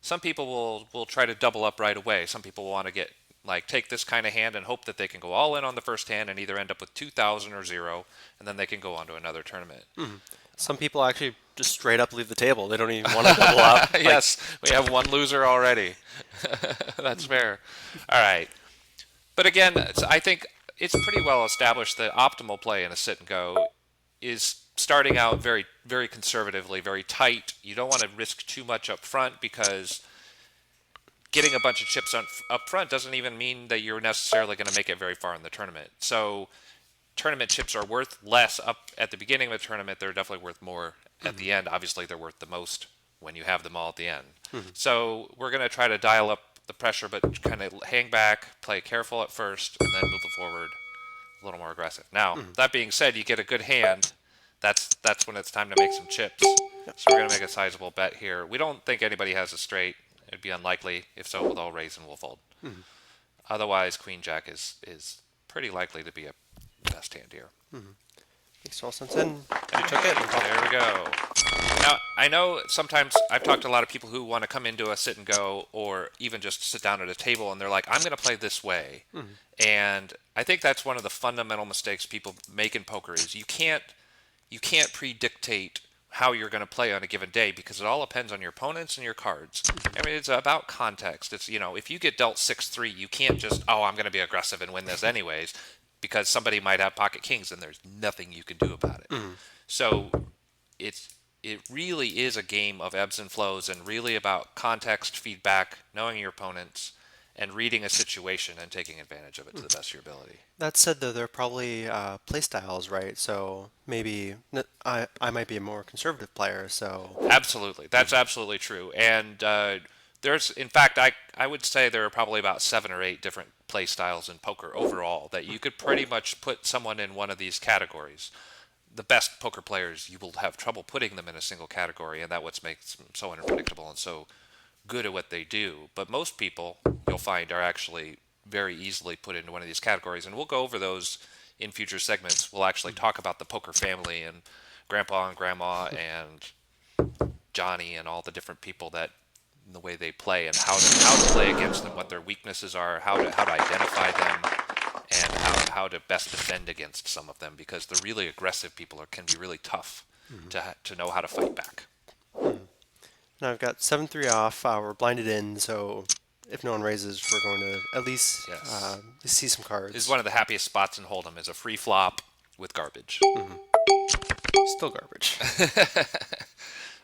some people will try to double up right away. Some people want to get like take this kind of hand and hope that they can go all in on the first hand and either end up with 2,000 or zero, and then they can go on to another tournament. Some people actually just straight up leave the table. They don't even want to double up. Like, Yes, we have one loser already. That's fair. All right. But again, I think it's pretty well established that optimal play in a sit and go is starting out very, very conservatively, very tight. You don't want to risk too much up front because getting a bunch of chips up front doesn't even mean that you're necessarily going to make it very far in the tournament. So tournament chips are worth less up at the beginning of the tournament. They're definitely worth more at the end. Obviously, they're worth the most when you have them all at the end. So we're going to try to dial up the pressure, but kind of hang back, play careful at first, and then move it forward a little more aggressive. Now, that being said, you get a good hand. That's when it's time to make some chips. So we're going to make a sizable bet here. We don't think anybody has a straight. It'd be unlikely. If so, we'll raise and we'll fold. Otherwise, Queen Jack is pretty likely to be a best hand here. makes all sense. And you took it. There we go. Now, I know sometimes I've talked to a lot of people who want to come into a sit and go or even just sit down at a table and they're like, I'm going to play this way. And I think that's one of the fundamental mistakes people make in poker is you can't predictate how you're going to play on a given day because it all depends on your opponents and your cards. I mean, it's about context. It's, if you get dealt 6-3, you can't just, I'm going to be aggressive and win this anyways because somebody might have pocket kings and there's nothing you can do about it. So it really is a game of ebbs and flows and really about context, feedback, knowing your opponents, and reading a situation and taking advantage of it to the best of your ability. That said, though, there are probably play styles, right? So maybe I might be a more conservative player, so... Absolutely. That's absolutely true. And there's, in fact, I would say there are probably about 7 or 8 different play styles in poker overall that you could pretty much put someone in one of these categories. The best poker players, you will have trouble putting them in a single category, and that's what makes them so unpredictable and so good at what they do. But most people, you'll find, are actually very easily put into one of these categories, and we'll go over those in future segments. We'll actually talk about the poker family and Grandpa and Grandma and Johnny and all the different people that the way they play and how to play against them, what their weaknesses are, how to identify them, and how to best defend against some of them because the really aggressive people can be really tough to know how to fight back. Now I've got 7-3 off. We're blinded in, so if no one raises, we're going to at least see some cards. This is one of the happiest spots in Hold'em is a free flop with garbage. Still garbage.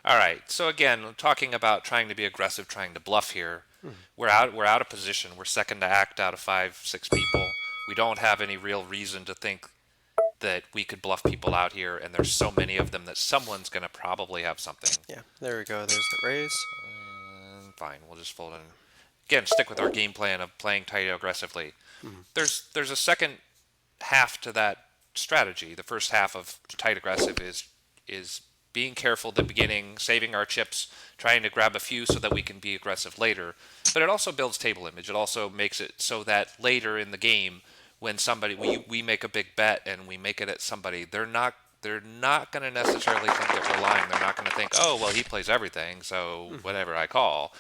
All right. So again, talking about trying to be aggressive, trying to bluff here. We're out of position. We're second to act out of 5-6 people. We don't have any real reason to think that we could bluff people out here, and there's so many of them that someone's going to probably have something. Yeah, there we go. There's the raise. Fine, we'll just fold in. Again, stick with our game plan of playing tight aggressively. There's a second half to that strategy. The first half of tight aggressive is being careful at the beginning, saving our chips, trying to grab a few so that we can be aggressive later. But it also builds table image. It also makes it so that later in the game, when we make a big bet and we make it at somebody, they're not going to necessarily think that we're lying. They're not going to think, oh, well, he plays everything, so whatever I call.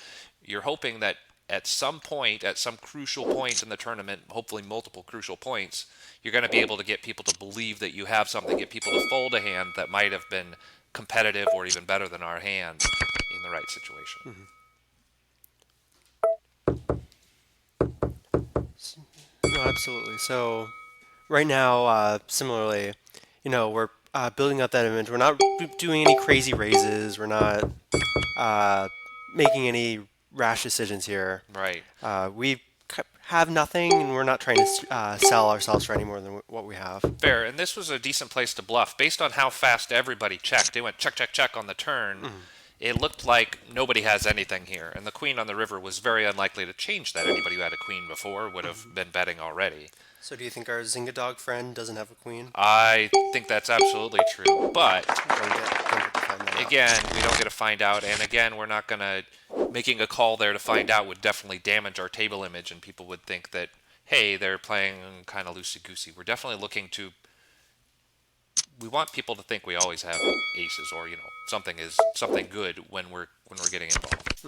You're hoping that at some point, at some crucial point in the tournament, hopefully multiple crucial points, you're going to be able to get people to believe that you have something, get people to fold a hand that might have been competitive or even better than our hand in the right situation. No, absolutely. So right now, similarly, we're building up that image. We're not doing any crazy raises. We're not making any rash decisions here. Right. We have nothing, and we're not trying to sell ourselves for any more than what we have. Fair, and this was a decent place to bluff. Based on how fast everybody checked, they went check, check, check on the turn. It looked like nobody has anything here, and the queen on the river was very unlikely to change that. Anybody who had a queen before would have been betting already. So do you think our Zynga dog friend doesn't have a queen? I think that's absolutely true, but Don't get to find that out. again, we don't get to find out, and again, we're not going to... Making a call there to find out would definitely damage our table image, and people would think that, hey, they're playing kind of loosey-goosey. We're definitely looking to... We want people to think we always have aces, or something good when we're getting involved.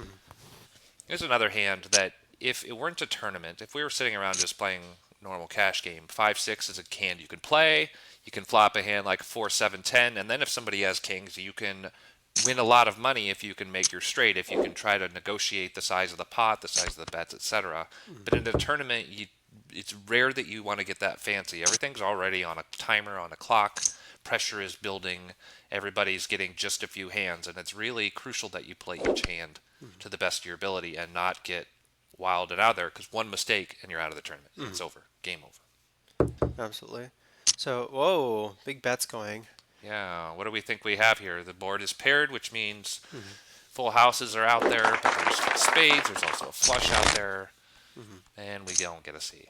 Here's another hand that if it weren't a tournament, if we were sitting around just playing normal cash game, 5-6 is a hand you can play. You can flop a hand like 4-7-10, and then if somebody has kings, you can win a lot of money if you can make your straight, if you can try to negotiate the size of the pot, the size of the bets, etc. But in a tournament, it's rare that you want to get that fancy. Everything's already on a timer, on a clock. Pressure is building. Everybody's getting just a few hands, and it's really crucial that you play each hand to the best of your ability and not get wilded out there because one mistake and you're out of the tournament. It's over. Game over. Absolutely. So, whoa, big bets going. Yeah, what do we think we have here? The board is paired, which means Hmm. full houses are out there, but there's spades, there's also a flush out there, Hmm. and we don't get a C.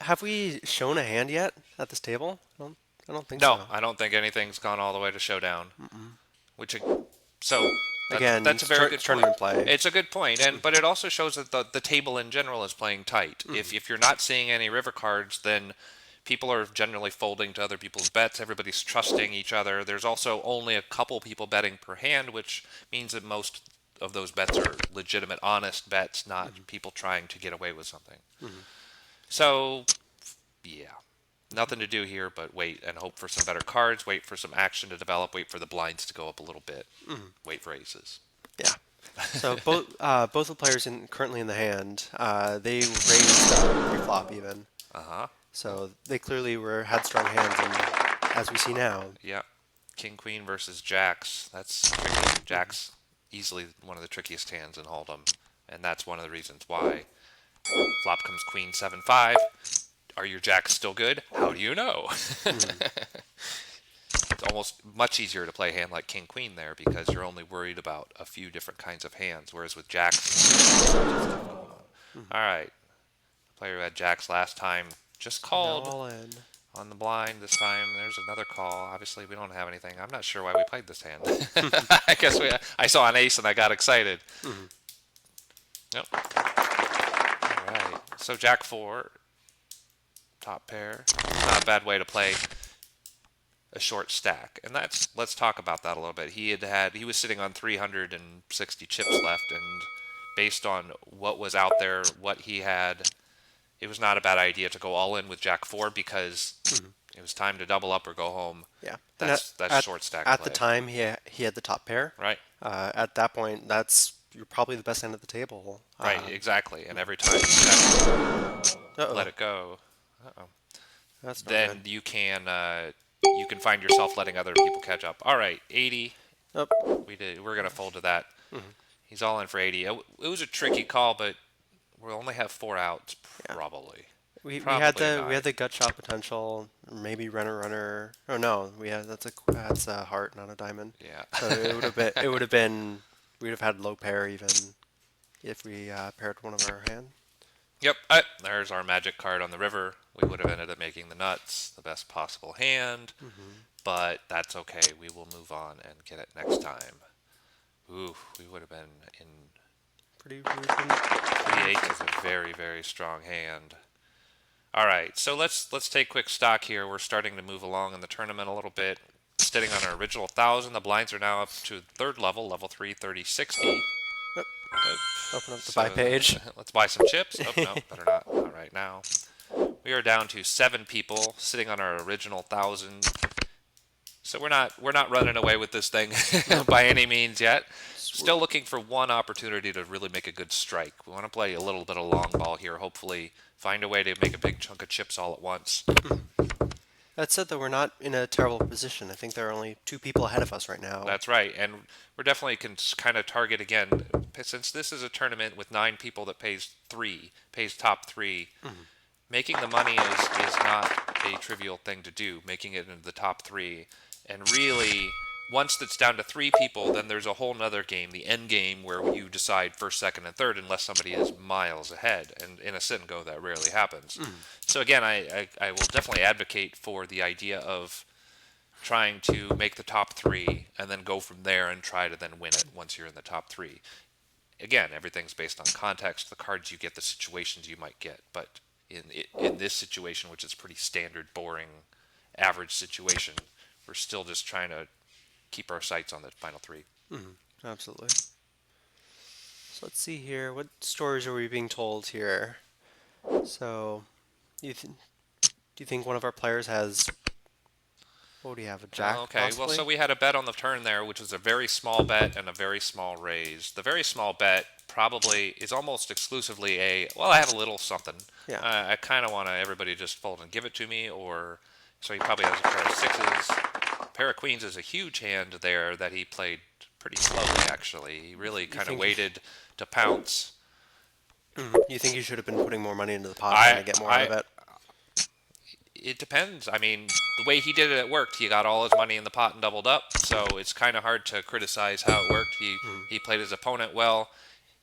Have we shown a hand yet at this table? I don't think No, so. I don't think anything's gone all the way to showdown. Mm-mm. Which so Again, that's a very good point. tournament play. It's a good point, and but it also shows that the table in general is playing tight. Hmm. If you're not seeing any river cards, then people are generally folding to other people's bets. Everybody's trusting each other. There's also only a couple people betting per hand, which means that most of those bets are legitimate, honest bets, not Hmm. people trying to get away with something. Hmm. So yeah, nothing to do here but wait and hope for some better cards, wait for some action to develop, wait for the blinds to go up a little bit, Hmm. wait for aces. Yeah. So both the players currently in the hand, they raised pre-flop even. Uh-huh. So they clearly had strong hands, and as we see now. Yeah. King Queen versus Jacks. That's tricky. Hmm. Jacks easily one of the trickiest hands in Hold'em, and that's one of the reasons why. Flop comes Queen 7-5. Are your Jacks still good? How do you know? Hmm. It's almost much easier to play a hand like King Queen there because you're only worried about a few different kinds of hands, whereas with Jacks, there's stuff going on. Hmm. All right, the player who had Jacks last time just Now called all in. on the blind this time. There's another call. Obviously, we don't have anything. I'm not sure why we played this hand. I guess I saw an ace and I got excited. Hmm. Yep. All right. So Jack 4, top pair. Not a bad way to play a short stack. And let's talk about that a little bit. He was sitting on 360 chips left, and based on what was out there, what he had, it was not a bad idea to go all in with Jack 4 because Hmm. it was time to double up or go home. Yeah. And That's short stack at the play, time, he had the top pair. right? At that point, you're probably the best hand at the table. Right, exactly. And every time you kind of let Uh-oh, it go, uh-oh, that's not then good. you can find yourself letting other people catch up. All right, 80. Oh. We're gonna fold to that. Hmm. He's all in for 80. It was a tricky call, but we'll only have 4 outs Yeah. probably. We Probably had not. the gut shot potential, maybe runner. Oh no, we had that's a heart, not a diamond. Yeah. So it would have been we'd have had low pair even if we paired one of our hand. Yep. There's our magic card on the river. We would have ended up making the nuts, the best possible hand, Hmm. but that's okay. We will move on and get it next time. Ooh, we would have been in Pretty we would've been three pretty eights is a very, very strong hand. All right, so let's take quick stock here. We're starting to move along in the tournament a little bit. Sitting on our original 1,000, the blinds are now up to third level, level 3, 30, 60. Yep. Nope. Open up the buy So page. let's buy some chips. Oh no, better not. Not right now. We are down to 7 people sitting on our original 1,000. So we're not running away with this thing No. by any means yet. S- Still looking for one opportunity to really make a good strike. We want to play a little bit of long ball here. Hopefully, find a way to make a big chunk of chips all at once. That said, though, we're not in a terrible position. I think there are only two people ahead of us right now. That's right, and we're definitely can kind of target again since this is a tournament with 9 people that pays top three. Mhm. Making the money is not a trivial thing to do. Making it into the top three, and really, once it's down to 3 people, then there's a whole nother game, the end game, where you decide first, second, and third, unless somebody is miles ahead. And in a sit and go, that rarely happens. Mhm. So again, I will definitely advocate for the idea of trying to make the top three and then go from there and try to then win it once you're in the top three. Again, everything's based on context, the cards you get, the situations you might get. But in this situation, which is pretty standard, boring, average situation, we're still just trying to keep our sights on the final three. Mhm. Absolutely. So let's see here. What stories are we being told here? So, do you think one of our players has, what do you have, a jack Okay, well, so possibly? we had a bet on the turn there, which was a very small bet and a very small raise. The very small bet probably is almost exclusively a, well, I have a little something. Yeah. I kind of want everybody just fold and give it to me, or so he probably has a pair of sixes. A pair of queens is a huge hand there that he played pretty slowly, actually. He really You kind of think waited to pounce. you think you should have been putting more money into the pot trying I, to get more out I, of it? it depends. I mean, the way he did it, it worked. He got all his money in the pot and doubled up, so it's kind of hard to criticize how it worked. He played his opponent well.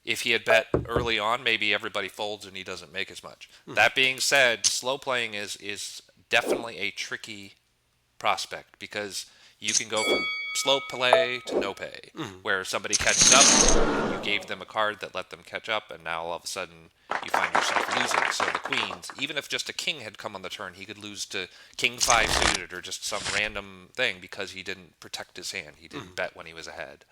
If he had bet early on, maybe everybody folds and he doesn't make as much. That being said, slow playing is definitely a tricky prospect because you can go from slow play to no pay, where somebody catches up and you gave them a card that let them catch up, and now all of a sudden you find yourself losing. So the queens, even if just a king had come on the turn, he could lose to king five suited or just some random thing because he didn't protect his hand. He didn't bet when he was ahead.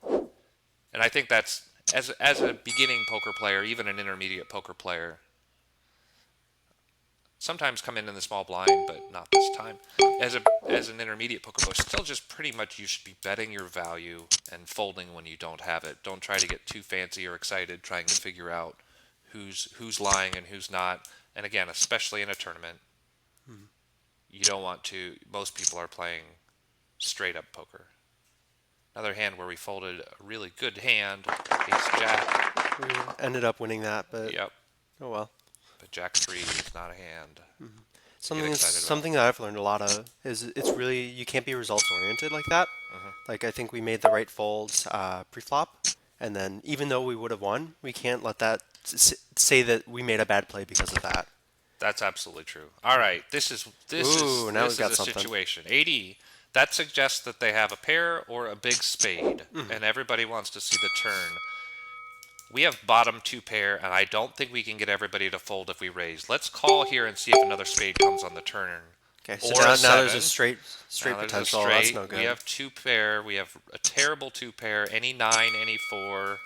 And I think that's as a beginning poker player, even an intermediate poker player, sometimes come in the small blind, but not this time. As an intermediate poker player, still just pretty much you should be betting your value and folding when you don't have it. Don't try to get too fancy or excited trying to figure out who's lying and who's not. And again, especially in a tournament, you don't want to. Most people are playing straight up poker. Another hand where we folded a really good hand, ace jack. We ended up winning that, but Yep, oh well. but jack three is not a hand to get Something excited about. something that I've learned a lot of is it's really you can't be results oriented like that. Hmm. Like I think we made the right folds pre-flop, and then even though we would have won, we can't let that say that we made a bad play because of that. That's absolutely true. All right, Ooh, now we've this is got a something. situation. 80, that suggests that they have a pair or a big spade, and everybody wants to see the turn. We have bottom two pair, and I don't think we can get everybody to fold if we raise. Let's call here and see if another spade comes on the turn, Okay, so or a now there's a seven. straight Now there's a potential. That's straight. no We good. have two pair. We have a terrible two pair. Any nine, any four.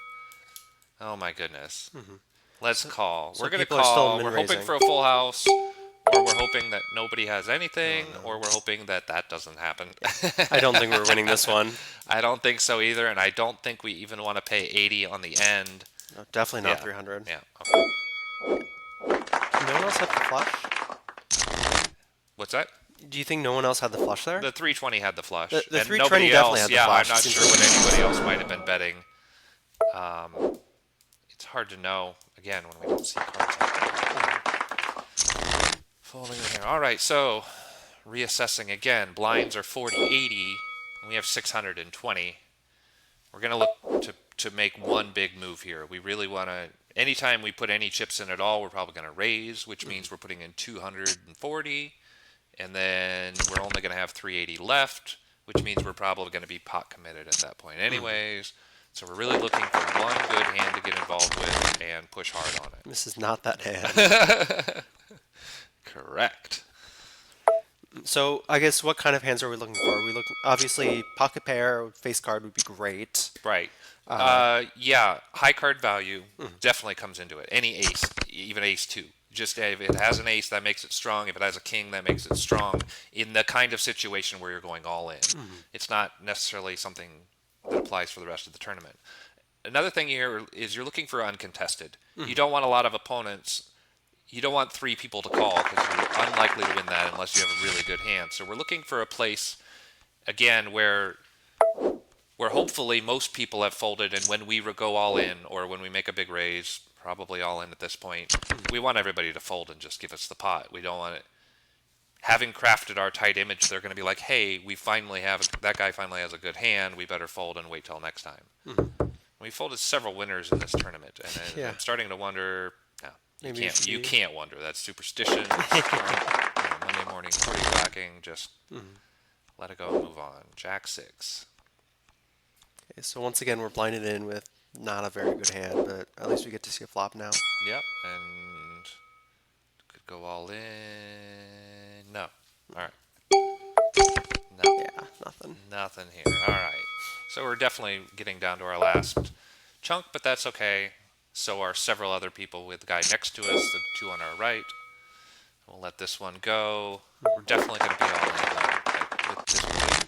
Oh my goodness. Let's So, call. so We're going to people are still call. min We're hoping raising. for a full house, or we're hoping that nobody has Oh anything, or no. we're hoping that that doesn't happen. I don't think we're winning this one. I don't think so either, and I don't think we even want to pay 80 on the end. No, definitely not Yeah, 300. yeah. Okay. Can no one else have the flush? What's that? Do you think no one else had the flush there? The 320 had the The flush, the and 320 nobody definitely else. had the Yeah, I'm flush. It not seems sure like what anybody else might have been betting. Um, it's hard to know again when we don't see cards like that. Folding in here. All right, so reassessing again. Blinds are 40, 80, and we have 620. We're going to look to make one big move here. We really want to, anytime we put any chips in at all, we're probably going to raise, which means we're putting in 240, and then we're only going to have 380 left, which means we're probably going to be pot committed at that point anyways. So we're really looking for one good hand to get involved with and push hard on This is not that hand. it. Correct. So I guess what kind of hands are we looking for? Are we looking obviously pocket pair, face card would be great. Right. Uh, Yeah, high card value definitely comes into it. Any ace, even ace two. Just if it has an ace, that makes it strong. If it has a king, that makes it strong. In the kind of situation where you're going all in, it's not necessarily something that applies for the rest of the tournament. Another thing here is you're looking for uncontested. You don't want a lot of opponents. You don't want three people to call because you're unlikely to win that unless you have a really good hand. So we're looking for a place again where hopefully most people have folded, and when we go all in or when we make a big raise, probably all in at this point, we want everybody to fold and just give us the pot. We don't want it. Having crafted our tight image, they're going to be like, "Hey, we finally have that guy finally has a good hand. We better fold and wait till next time." We folded several winners in this tournament, and yeah, I'm starting to wonder. No, maybe it should you be. can't wonder. That's superstition. It's Monday morning party whacking. Just let it go and move on. Jack six. Okay, so once again, we're blinded in with not a very good hand, but at least we get to see a flop now. Yep, and could go all in. No. All right. Nothing. Yeah, nothing. Nothing here. All right. So we're definitely getting down to our last chunk, but that's okay. So are several other people with the guy next to us, the two on our right. We'll let this one go. We're definitely going to be all in with this point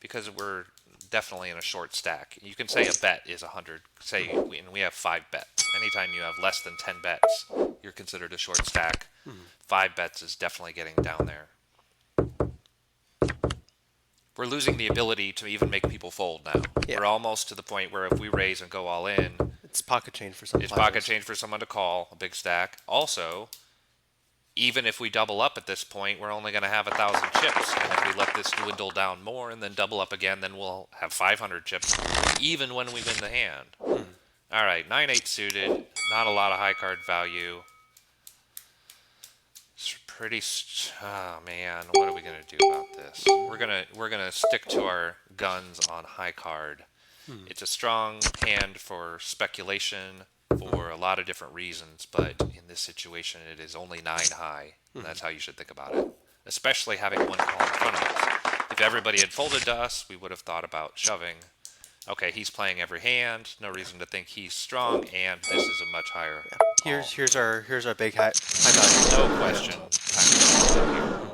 because we're definitely in a short stack. You can say a bet is 100. Say we have 5 bets. Anytime you have less than 10 bets, you're considered a short stack. 5 bets is definitely getting down there. We're losing the ability to even make people fold now. Yeah. We're almost to the point where if we raise and go all in, It's pocket change for some it's players. pocket change for someone to call a big stack. Also, even if we double up at this point, we're only going to have 1,000 chips. And if we let this dwindle down more and then double up again, then we'll have 500 chips, even when we win the hand. All right, 9-8 suited. Not a lot of high card value. It's pretty. Oh man, what are we gonna do about this? We're gonna stick to our guns on high card. It's a strong hand for speculation for a lot of different reasons, but in this situation, it is only 9 high. And that's how you should think about it, especially having one call in front of us. If everybody had folded to us, we would have thought about shoving. Okay, he's playing every hand. No reason to think he's strong, and this is a much higher Yeah. call. Here's our big high value. No question. Mhm.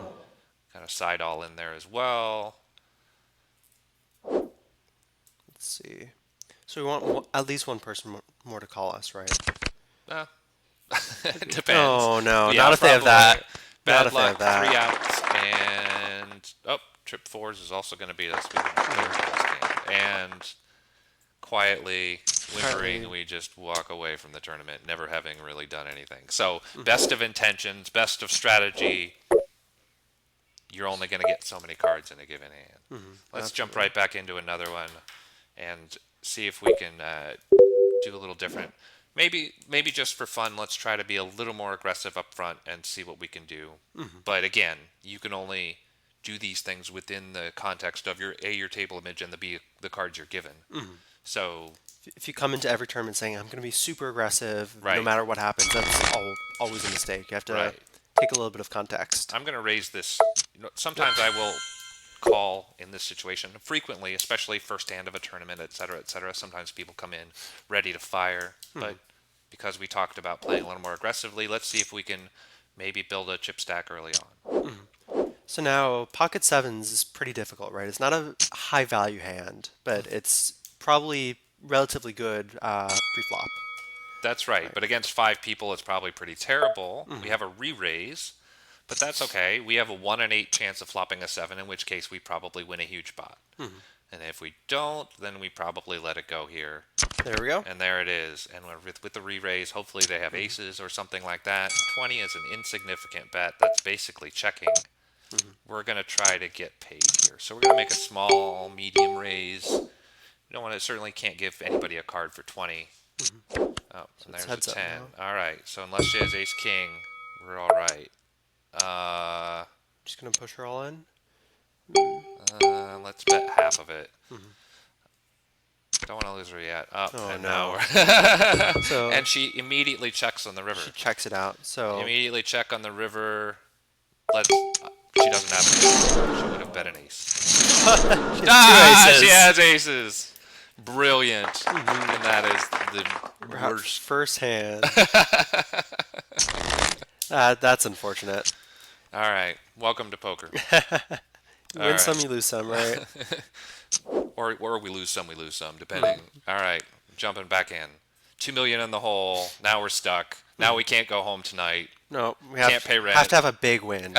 Kind of side all in there as well. Let's see. So we want at least one person more to call us, right? Uh, it depends. Oh no, Yeah, not if they have that. probably. Not Bad if they luck, have that. 3 outs, and trip fours is also going to beat us. We didn't clear this game. And quietly, whimpering, we just walk away from the tournament, never having really done anything. So, best of intentions, best of strategy. You're only going to get so many cards in a given hand. Let's jump right back into another one and see if we can do a little different. Maybe just for fun, let's try to be a little more aggressive up front and see what we can do. But again, you can only do these things within the context of your table image and the cards you're given. So If you come into every tournament saying I'm going to be super aggressive, no Right. matter what happens, that's always a mistake. You have to Right. take a little bit of context. I'm going to raise this. Sometimes I will call in this situation frequently, especially first hand of a tournament, et cetera, et cetera. Sometimes people come in ready to fire, but because we talked about playing a little more aggressively, let's see if we can maybe build a chip stack early on. So now pocket sevens is pretty difficult, right? It's not a high value hand, but it's probably relatively good pre-flop. That's right, but against 5 people, it's probably pretty terrible. We have a re-raise, but that's okay. We have a 1 in 8 chance of flopping a 7, in which case we probably win a huge pot. And if we don't, then we probably let it go here. There we go. And there it is. And with the re-raise, hopefully they have aces or something like that. 20 is an insignificant bet. That's basically checking. We're going to try to get paid here. So we're going to make a small, medium raise. You don't want to, certainly can't give anybody a card for 20. Oh, and there's a heads up 10. now. All right. So unless she has ace-king, we're all right. Just gonna push her all in. Let's bet half of it. Don't want to lose her yet. Oh, and no. now we're So and she immediately checks on the river. she checks it out. So Immediately check on the river. She doesn't have an ace. She would have bet an ace. she has two aces. She has aces. Brilliant. And that is the worst. First hand. That's unfortunate. All right. Welcome to poker. You All win right. some, you lose some, right? Or we lose some, depending. All right. Jumping back in. 2 million in the hole. Now we're stuck. Now we can't go home tonight. No, we Can't pay rent. have to have a big win.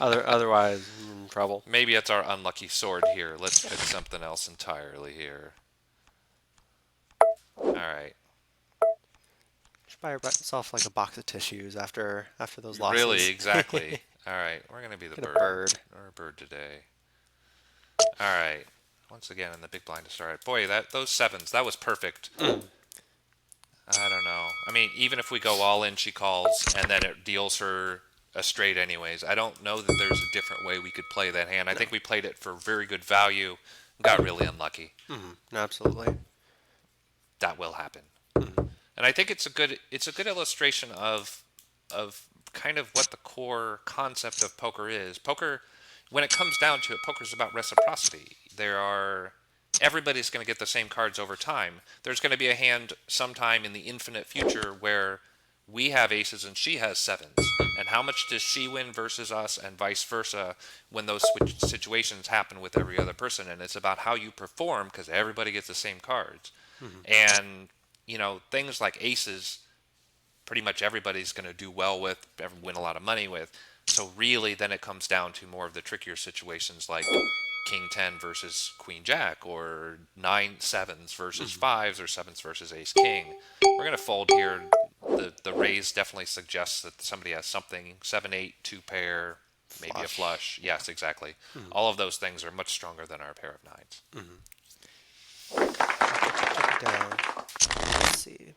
Otherwise, we're in trouble. Maybe it's our unlucky sword here. Let's pick something else entirely here. All right. Should buy yourself like a box of tissues after those losses. Really, exactly. All right, we're gonna be the Get a bird. bird. We're a bird today. All right. Once again in the big blind to start. Boy, those sevens, that was perfect. I don't know. I mean, even if we go all in, she calls, and then it deals her a straight anyways. I don't know that there's a different way we could play that hand. I think we played it for very good value. Got really unlucky. Absolutely. That will happen. And I think it's a good illustration of kind of what the core concept of poker is. Poker, when it comes down to it, poker is about reciprocity. There are everybody's going to get the same cards over time. There's going to be a hand sometime in the infinite future where we have aces and she has sevens. And how much does she win versus us, and vice versa, when those situations happen with every other person? And it's about how you perform because everybody gets the same cards. Mm-hmm. And, things like aces, pretty much everybody's going to do well with, win a lot of money with. So really, then it comes down to more of the trickier situations like King 10 versus Queen Jack, or 9 sevens versus Mm-hmm. fives, or sevens versus Ace King. We're going to fold here. The raise definitely suggests that somebody has something 7 8 2 pair, maybe a Flush. flush. Yeah. Yes, exactly. Mm-hmm. All of those things are much stronger than our pair of nines. Mm-hmm. Check it down. Let's see.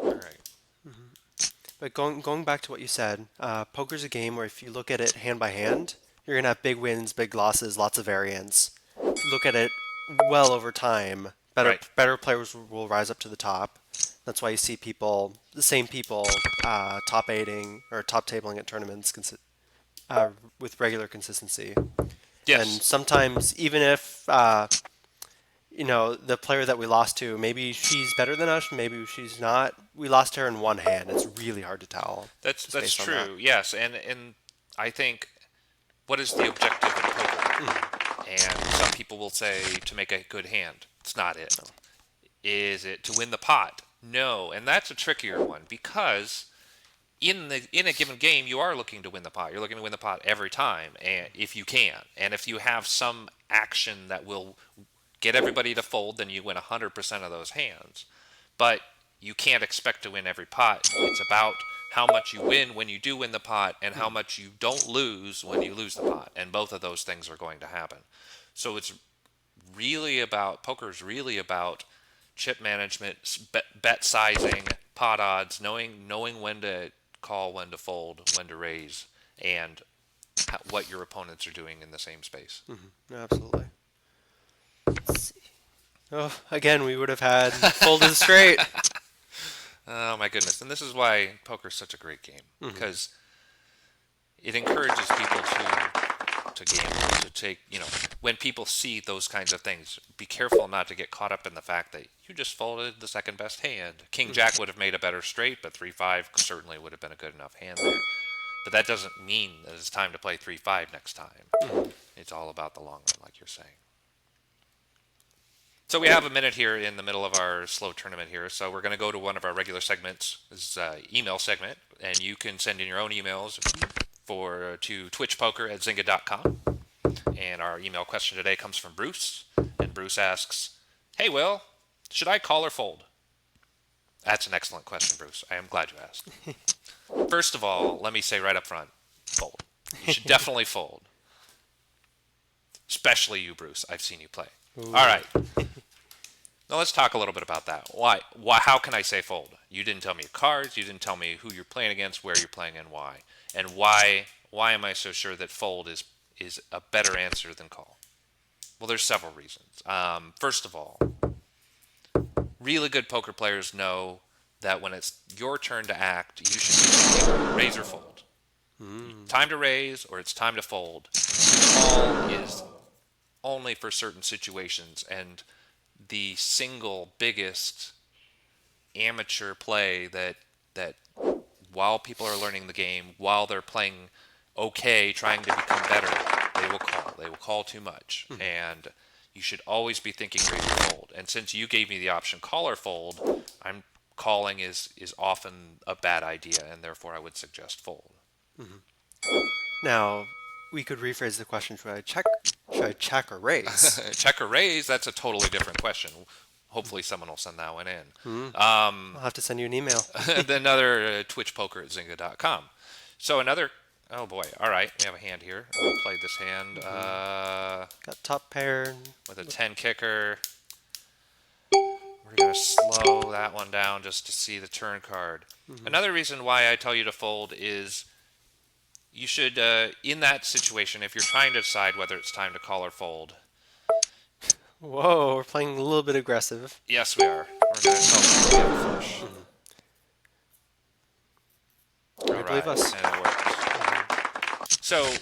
All right. Mm-hmm. But going back to what you said, poker's a game where if you look at it hand by hand, you're gonna have big wins, big losses, lots of variance. If you look at it well over time, better Right. better players will rise up to the top. That's why you see the same people, top eighting or top tabling at tournaments with regular consistency. And Yes. sometimes even if the player that we lost to, maybe she's better than us, maybe she's not. We lost her in one hand. It's really hard to tell just That's based on that. true. Yes, and I think, what is the objective of poker? Mm, And some people will say to make a good hand. It's not it. no. Is it to win the pot? No, and that's a trickier one because in a given game you are looking to win the pot. You're looking to win the pot every time, and if you can, and if you have some action that will get everybody to fold, then you win 100% of those hands. But you can't expect to win every pot. It's about how much you win when you do win the pot and how Mm, much you don't lose when you lose the pot. And both of those things are going to happen. So it's really about, poker is really about chip management, bet sizing, pot odds, knowing when to call, when to fold, when to raise, and what your opponents are doing in the same space. absolutely. Let's see. Oh, again, we would have had folded straight. Oh my goodness! And this is why poker is such a great game, Hmm. because it encourages people to gamble, to take, when people see those kinds of things, be careful not to get caught up in the fact that you just folded the second best hand. King Jack would have made a better straight, but 3-5 certainly would have been a good enough hand there. But that doesn't mean that it's time to play 3-5 next time. Hmm. It's all about the long run, like you're saying. So we have a minute here in the middle of our slow tournament here. So we're going to go to one of our regular segments, this email segment, and you can send in your own emails to twitchpoker@zynga.com. And our email question today comes from Bruce, and Bruce asks, "Hey Will, should I call or fold?" That's an excellent question, Bruce. I am glad you asked. First of all, let me say right up front, fold. You should definitely fold. Especially you, Bruce. I've seen you play. All Ooh. right. Now let's talk a little bit about that. Why? Why? How can I say fold? You didn't tell me your cards. You didn't tell me who you're playing against, where you're playing, and why. And why? Why am I so sure that fold is a better answer than call? Well, there's several reasons. First of all, really good poker players know that when it's your turn to act, you should be thinking raise or fold. Mm. Time to raise or it's time to fold. Call is only for certain situations, and the single biggest amateur play that while people are learning the game, while they're playing okay, trying to become better, they will call. They will call too much, Mm. and you should always be thinking raise or fold. And since you gave me the option call or fold, I'm calling is often a bad idea, and therefore I would suggest fold. Mhm. Now, we could rephrase the question: Should I check or raise? Check or raise, that's a totally different question. Hopefully someone will send that one in. Hmm. Um, I'll have to send you an email. another twitchpoker@zynga.com. So another, oh boy, all right, we have a hand here. We'll play this hand Hmm. Got top pair. with a 10 kicker. We're going to slow that one down just to see the turn card. Hmm. Another reason why I tell you to fold is you should, in that situation, if you're trying to decide whether it's time to call or fold, Whoa, we're playing a little bit aggressive. yes, we are. We're going to tell people we have a flush. Hmm. All They believe right, us. and it works. Hmm. So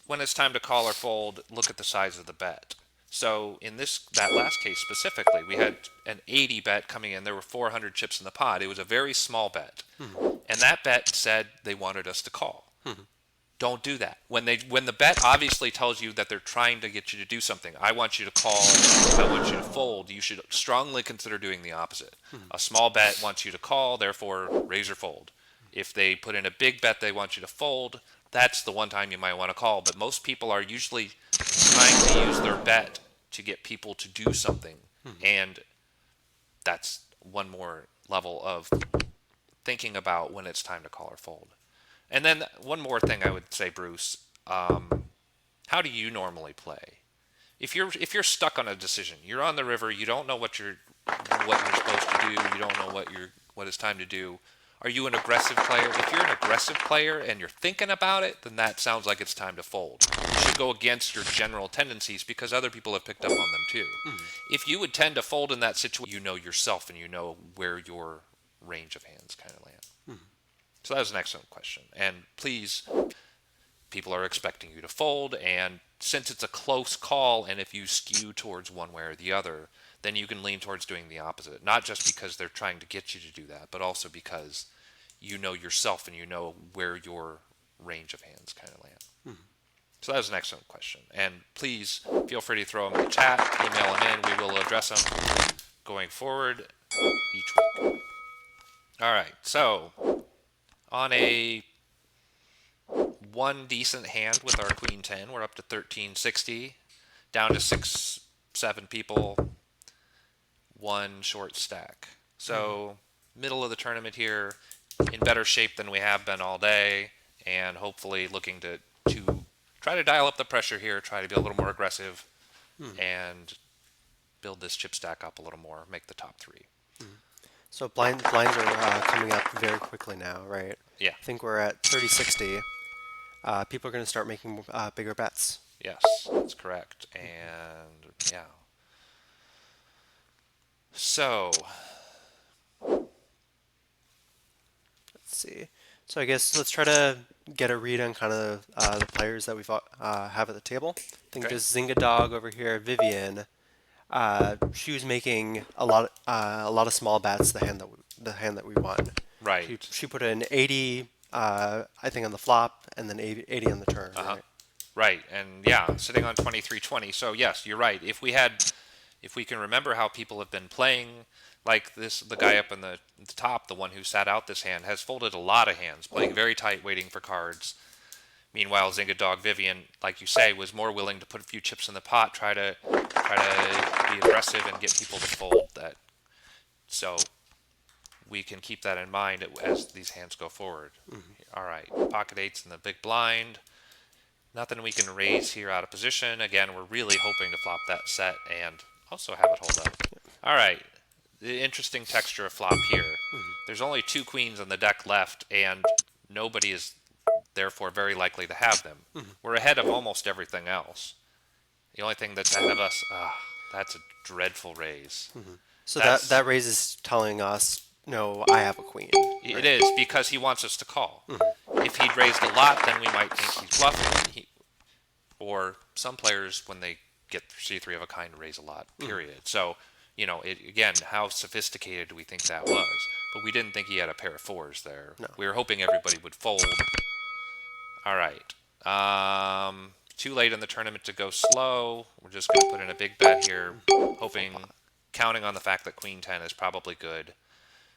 when it's time to call or fold, look at the size of the bet. So in that last case specifically, we had an 80 bet coming in. There were 400 chips in the pot. It was a very small bet, Mhm. and that bet said they wanted us to call. Mhm. Don't do that. When the bet obviously tells you that they're trying to get you to do something, I want you to call, I want you to fold, you should strongly consider doing the opposite. Mhm. A small bet wants you to call, therefore raise or fold. If they put in a big bet they want you to fold, that's the one time you might want to call. But most people are usually trying to use their bet to get people to do something, Mhm. and that's one more level of thinking about when it's time to call or fold. And then one more thing I would say, Bruce. How do you normally play? If you're stuck on a decision, you're on the river, you don't know what you're supposed to do, you don't know what it's time to do. Are you an aggressive player? If you're an aggressive player and you're thinking about it, then that sounds like it's time to fold. You should go against your general tendencies because other people have picked up on them too. Mhm. If you would tend to fold in that situation, you know yourself and you know where your range of hands kind of land. Mhm. So that was an excellent question. And please, people are expecting you to fold, and since it's a close call, and if you skew towards one way or the other, then you can lean towards doing the opposite. Not just because they're trying to get you to do that, but also because you know yourself and you know where your range of hands kind of land. Mhm. So that was an excellent question. And please feel free to throw them in the chat, email them in. We will address them going forward each week. All right. So on a one decent hand with our queen 10, we're up to 1360, down to 7 people, one short stack. Mhm. So middle of the tournament here, in better shape than we have been all day, and hopefully looking to try to dial up the pressure here, try to be a little more aggressive, Mhm. and build this chip stack up a little more, make the top three. Mhm. So blinds are coming up very quickly now, right? Yeah. I think we're at 30-60. People are going to start making bigger bets. Yes, that's correct. And yeah. So Let's see. So I guess let's try to get a read on kind of the players that we have at the table. I think okay. this Zynga dog over here, Vivian. She was making a lot of small bets. The hand that we won. Right. She put in 80, I think, on the flop, and then 80 on the turn, Uh-huh. right? Right, and yeah, sitting on 2320. So yes, you're right. If we can remember how people have been playing, like this, the guy up in the top, the one who sat out this hand, has folded a lot of hands, playing very tight, waiting for cards. Meanwhile, Zynga Dog Vivian, like you say, was more willing to put a few chips in the pot, try to be aggressive and get people to fold. That so we can keep that in mind as these hands go forward. Mm-hmm. All right, pocket eights in the big blind. Nothing we can raise here out of position. Again, we're really hoping to flop that set and also have it hold up. All right, the interesting texture of flop here. Mm-hmm. There's only two queens on the deck left, and nobody is therefore very likely to have them. Mm-hmm. We're ahead of almost everything else. The only thing that's ahead of us, that's a dreadful raise. Mm-hmm. So That's that raise is telling us, no, I have a queen, it right? is because he wants us to call. Mm-hmm. If he'd raised a lot, then we might think he's bluffing. Or some players, when they get C3 of a kind, raise a lot, Mm-hmm. period. So, again, how sophisticated do we think that was? But we didn't think he had a pair of fours there. No. We were hoping everybody would fold. All right. Too late in the tournament to go slow. We're just going to put in a big bet here, Full hoping, pot. counting on the fact that Queen 10 is probably good.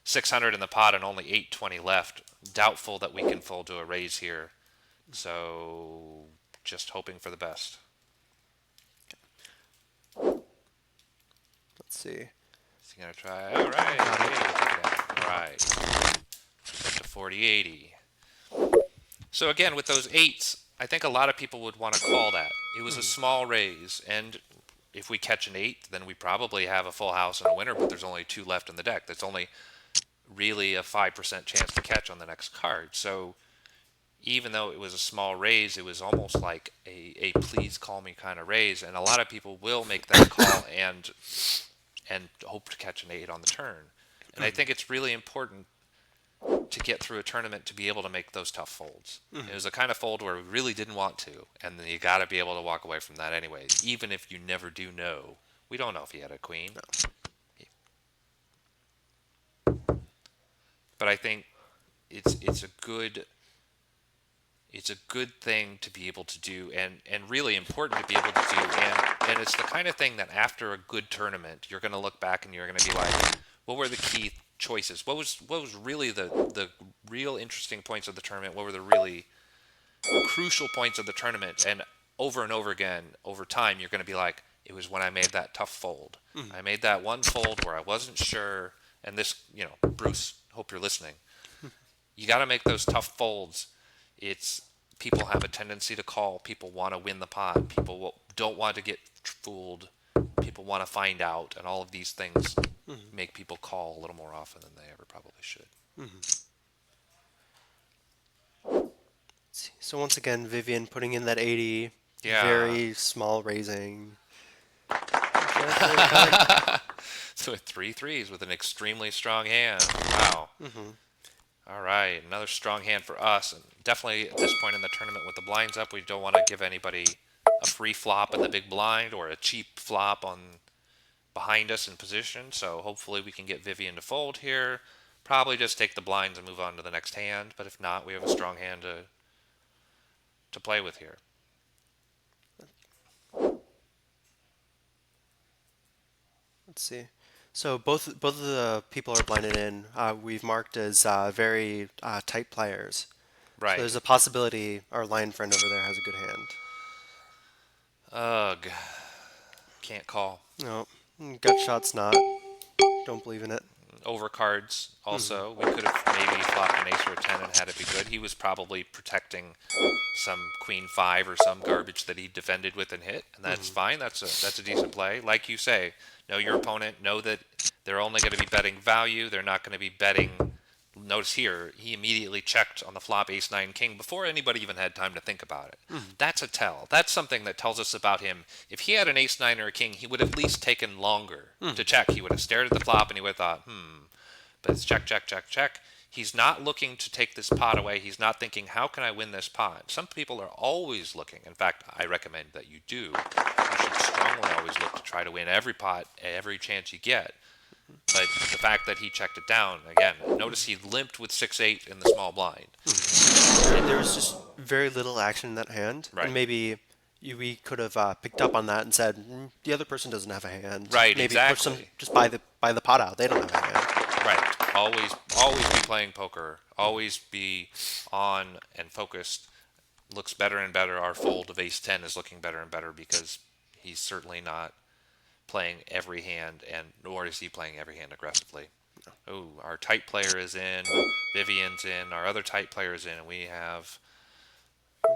600 in the pot and only 820 left. Doubtful that we can fold to a raise here. So, just hoping for the best. Let's see. Is he going to try? All right. Got Okay, it. we'll take it out. All right. Up to 4080. So again, with those eights, I think a lot of people would want to call that. It was a Mm-hmm. small raise, and if we catch an eight, then we probably have a full house and a winner, but there's only two left in the deck. That's only really a 5% chance to catch on the next card. So even though it was a small raise, it was almost like a please call me kind of raise, and a lot of people will make that call and hope to catch an eight on the turn. And I think it's really important to get through a tournament to be able to make those tough folds. It Hmm. was a kind of fold where we really didn't want to, and then you got to be able to walk away from that anyways, even if you never do know. We don't know if he had a queen, No. but I think it's a good thing to be able to do, and really important to be able to do, and it's the kind of thing that after a good tournament you're going to look back and you're going to be like, what were the key choices, what was really the real interesting points of the tournament, what were the really crucial points of the tournament, and over again over time you're going to be like, it was when I made that tough fold. Hmm. I made that one fold where I wasn't sure, and this, Bruce, hope you're listening. You got to make those tough folds. It's People have a tendency to call. People want to win the pot. People don't want to get fooled. People want to find out, and all of these things Hmm. make people call a little more often than they ever probably should. Hmm. So once again, Vivian putting in that 80, Yeah. very small raising. Jack or kind So with three threes with an extremely strong hand. Wow. of. Hmm. All right, another strong hand for us, and definitely at this point in the tournament with the blinds up, we don't want to give anybody a free flop in the big blind or a cheap flop on behind us in position. So hopefully we can get Vivian to fold here. Probably just take the blinds and move on to the next hand. But if not, we have a strong hand to play with here. Let's see. So both of the people are blinded in. We've marked as very tight players. So Right. there's a possibility our line friend over there has a good hand. Ugh. Can't call. No, gut shot's not. Don't believe in it. Overcards Hmm. also. We could have maybe flopped an ace or a 10 and had it be good. He was probably protecting some queen 5 or some garbage that he defended with and hit, and that's Hmm. fine. That's a decent play. Like you say, know your opponent, know that they're only going to be betting value. They're not going to be betting. Notice here, he immediately checked on the flop ace 9 king before anybody even had time to think about it. Hmm. That's a tell. That's something that tells us about him. If he had an ace 9 or a king, he would have at least taken longer Hmm. to check. He would have stared at the flop and he would have thought, but it's check, check, check, check. He's not looking to take this pot away. He's not thinking, how can I win this pot? Some people are always looking. In fact, I recommend that you do. You should strongly always look to try to win every pot, every chance you get. But the fact that he checked it down, again, notice he limped with 6-8 in the small blind. There was just very little action in that hand, and Right. maybe we could have picked up on that and said the other person doesn't have a hand. Right, Maybe push them exactly. just buy the pot out. They don't have a hand. Right. Always be playing poker. Always be on and focused. Looks better and better. Our fold of ace 10 is looking better and better because he's certainly not playing every hand, and nor is he playing every hand aggressively. Oh, our tight player is in. Vivian's in. Our other tight player is in, and we have.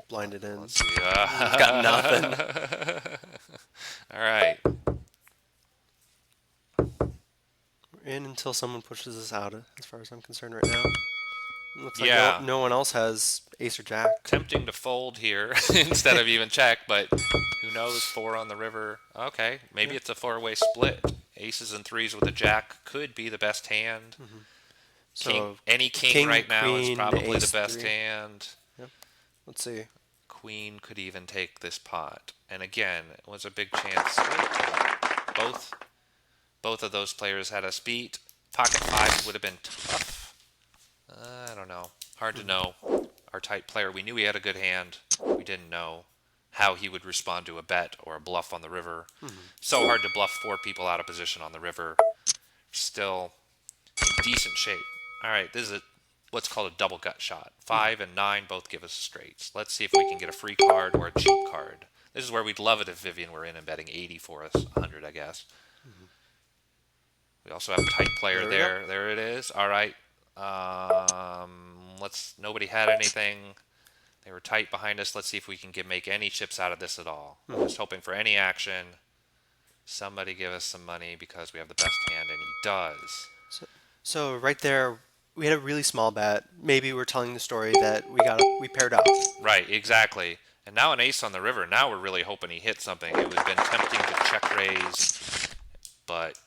Blinded in. Let's see. We've got nothing. All right. We're in until someone pushes us out, as far as I'm concerned right now. It looks like Yeah. no one else has ace or jack. Tempting to fold here instead of even check, but who knows? 4 on the river. Okay, maybe Yeah. it's a four-way split. Aces and threes with a jack could be the best hand. So Any king king, right now is queen, probably the ace best three. hand. Yep. Let's see. Queen could even take this pot. And again, it was a big chance. Both both of those players had us beat. Pocket five would have been tough. I don't know. Hard to know. Our tight player, we knew he had a good hand. We didn't know how he would respond to a bet or a bluff on the river. Hmm. So hard to bluff 4 people out of position on the river. Still in decent shape. All right, this is what's called a double gut shot. Hmm. 5 and 9 both give us straights. Let's see if we can get a free card or a cheap card. This is where we'd love it if Vivian were in and betting 80 for us, 100, I guess. We also have a tight player There we go. there. There it is. All right. Let's. Nobody had anything. They were tight behind us. Let's see if we can make any chips out of this at all. Hmm. Just hoping for any action. Somebody give us some money because we have the best hand, and he does. So, so right there, we had a really small bet. Maybe we're telling the story that we paired up. Right, exactly. And now an ace on the river. Now we're really hoping he hits something. It would have been tempting to check raise, but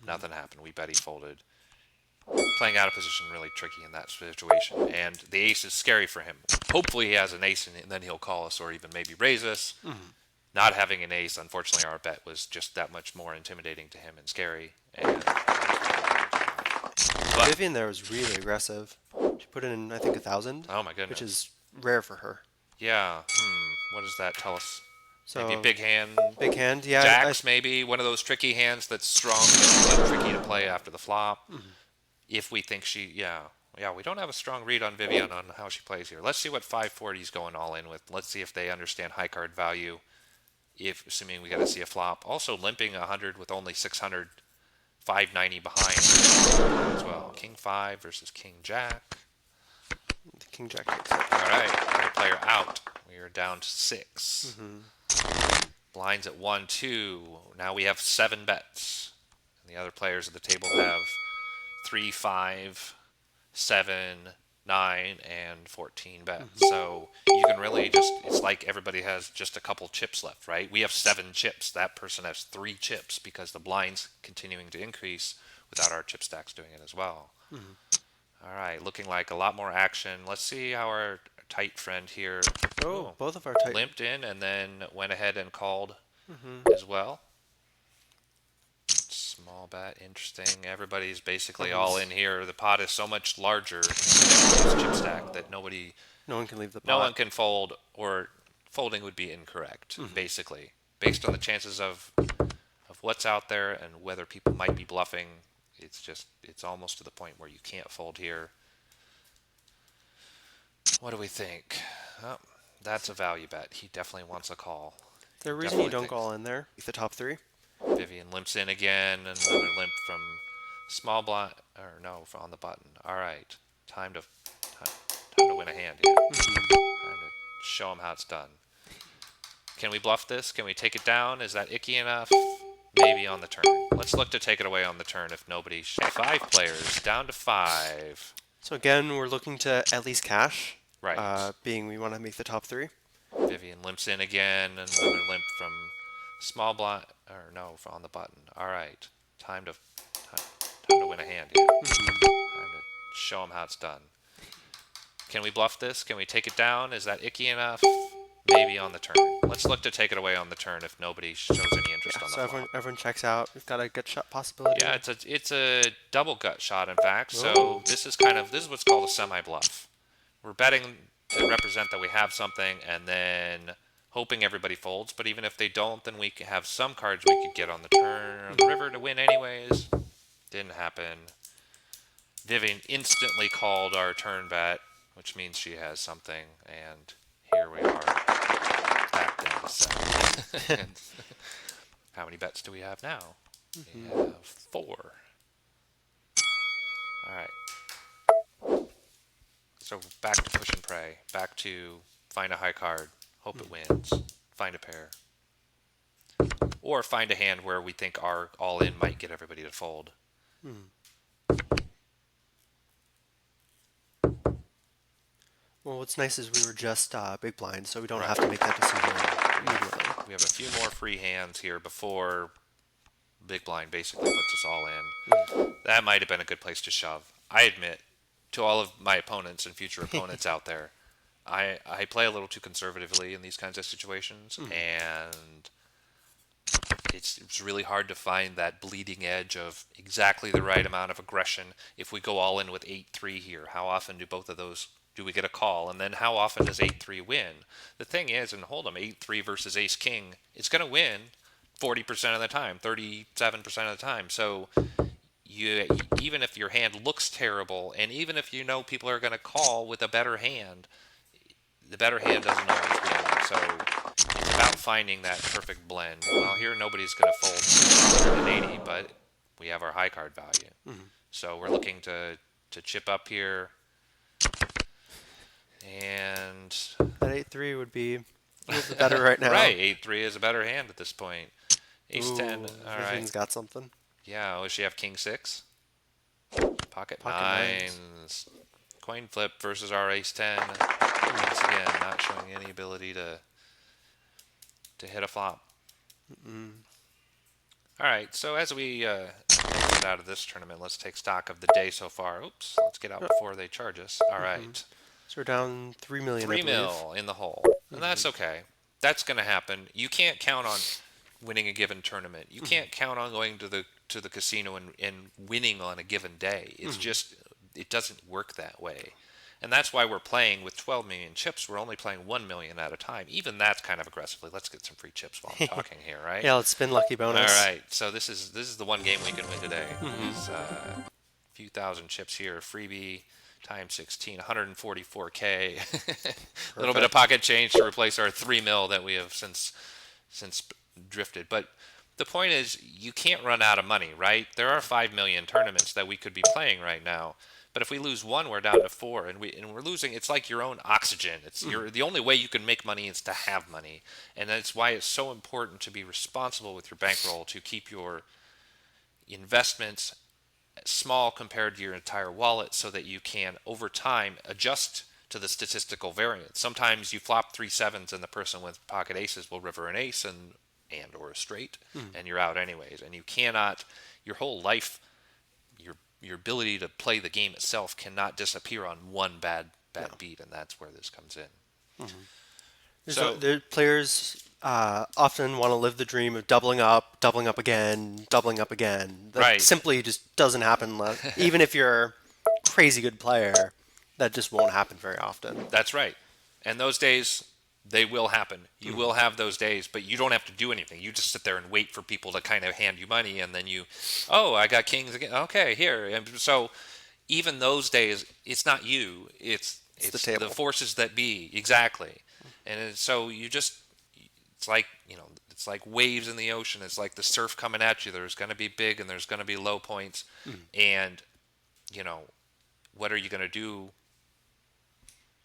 nothing happened. We bet he folded. playing out of position really tricky in that situation, and the ace is scary for him. Hopefully he has an ace, and then he'll call us or even maybe raise us. Mhm. Not having an ace, unfortunately, our bet was just that much more intimidating to him and scary. And but Vivian there was really aggressive. She put in, I think, 1,000, oh my which goodness, is rare for her. yeah. What does that tell us? Maybe a So big hand, big hand, yeah. jacks, maybe one of those tricky hands that's strong but tricky to play after the flop. Mhm. If we think yeah, we don't have a strong read on Vivian on how she plays here. Let's see what 540 is going all in with. Let's see if they understand high card value. If assuming we got to see a flop, also limping 100 with only 600, 590 behind as well. King 5 versus King Jack. The king jack takes it. All right, another player out. We are down to 6. Hmm. Blinds at 1, 2. Now we have 7 bets. And the other players at the table have 3, 5, 7, 9, and 14 bets. Hmm. So you can really just, it's like everybody has just a couple chips left, right? We have 7 chips. That person has 3 chips because the blind's continuing to increase without our chip stacks doing it as well. Hmm. All right, looking like a lot more action. Let's see how our tight friend here Oh, ooh, both of our tight. limped in and then went ahead and called Hmm. as well. Small bet, interesting. Everybody's basically all Everyone's, in here. The pot is so much larger than this chip stack that no one can leave the no pot. one can fold, or folding would be incorrect, Hmm. basically, based on the chances of what's out there and whether people might be bluffing. It's almost to the point where you can't fold here. What do we think? Oh, that's a value bet. He definitely wants a call. Is there a He reason you definitely don't go thinks. all in there? Like the top three? Vivian limps in again, another limp from small blind, or no, on the button. All right, time to win a hand here. Hmm. Time to show him how it's done. Can we bluff this? Can we take it down? Is that icky enough? Maybe on the turn. Let's look to take it away on the turn if nobody. 5 players down to 5. So again, we're looking to at least cash. Right. Being we want to make the top three. Vivian limps in again, another limp from small blind, or no, on the button. All right, time to win a hand here. Hmm. Time to show him how it's done. Can we bluff this? Can we take it down? Is that icky enough? Maybe on the turn. Let's look to take it away on the turn if nobody shows any interest Yeah. on the So everyone flop. everyone checks out. We've got a gut shot possibility. Yeah, it's a double gut shot in fact. So Oh. this is what's called a semi bluff. We're betting to represent that we have something and then hoping everybody folds. But even if they don't, then we can have some cards we could get on the turn or on the river to win anyways. Didn't happen. Vivian instantly called our turn bet, which means she has something, and here we are, back down to 7. And how many bets do we have now? We Hmm. have 4. All right. So back to push and pray. Back to find a high card, hope it wins, find a pair, or find a hand where we think our all in might get everybody to fold. Hmm. Well, what's nice is we were just big blind, so we don't have Right. to make that decision immediately. We have a few more free hands here before big blind basically puts us all Hmm. in. That might have been a good place to shove. I admit to all of my opponents and future opponents out there, I play a little too conservatively in these kinds of situations, Hmm. and it's really hard to find that bleeding edge of exactly the right amount of aggression. If we go all in with 8-3 here, how often do both of those do we get a call? And then how often does 8-3 win? The thing is, in Hold'em, 8-3 versus Ace King, it's going to win 40% of the time, 37% of the time. So you even if your hand looks terrible, and even if you know people are going to call with a better hand, the better hand doesn't always win. So it's about finding that perfect blend. Well, here nobody's going to fold 180, but we have our high card value. Hmm. So we're looking to chip up here, and That 8-3 would be a little bit better right now. right, 8-3 is a better hand at this point. Ace 10, Ooh, all right. Vivian's got something. Yeah, does she have King 6? Pocket Pocket nines. nines. Coin flip versus our Ace 10. Once again, not showing any ability to hit a flop. Mm. All right. So as we get out of this tournament, let's take stock of the day so far. Oops. Let's get out before they charge us. All Mm-hmm. right. So we're down 3 million, I Three believe. mil in the hole, and Mm-hmm. that's okay. That's going to happen. You can't count on winning a given tournament. You Mm-hmm. can't count on going to the casino and winning on a given day. It's Mm-hmm. just it doesn't work that way. And that's why we're playing with 12 million chips. We're only playing 1 million at a time. Even that's kind of aggressively. Let's get some free chips while I'm talking here, right? Yeah, let's spin lucky All bonus. right. So this is the one game we can win today. Mm-hmm. Is a few thousand chips here. Freebie times 16, 144K. A little bit of Perfect. pocket change to replace our 3 mil that we have since drifted. But the point is, you can't run out of money, right? There are 5 million tournaments that we could be playing right now. But if we lose one, we're down to four, and we're losing. It's like your own oxygen. It's Mm-hmm. your the only way you can make money is to have money, and that's why it's so important to be responsible with your bankroll to keep your investments small compared to your entire wallet, so that you can over time adjust to the statistical variance. Sometimes you flop three sevens and the person with pocket aces will river an ace and or a straight, Mm-hmm. and you're out anyways. And you cannot your whole life, your ability to play the game itself cannot disappear on one No. bad beat, and that's where this comes in. Mm-hmm. So The players often want to live the dream of doubling up again, doubling up again. That right, simply just doesn't happen. Even if you're a crazy good player, that just won't happen very often. that's right. And those days, they will happen. You Mm-hmm. will have those days, but you don't have to do anything. You just sit there and wait for people to kind of hand you money, and then oh, I got kings again. Okay, here. And so even those days, it's not you. It's the It's the table. forces that be, exactly. So it's like it's like waves in the ocean. It's like the surf coming at you. There's going to be big and there's going to be low points, Mm-hmm. and you know what are you going to do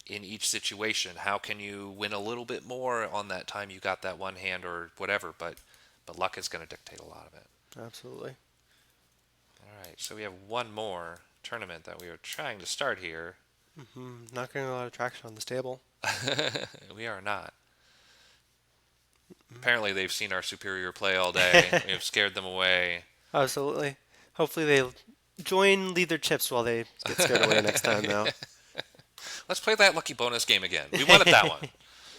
in each situation? How can you win a little bit more on that time you got that one hand or whatever? But luck is going to dictate a lot of it. Absolutely. All right, so we have one more tournament that we are trying to start here. Mm-hmm. Not getting a lot of traction on this table. We are not. Apparently, they've seen our superior play all day. We have scared them away. Absolutely. Hopefully they join, lead their chips while they get scared away next time, though. Let's play that lucky bonus game again. We wanted that one.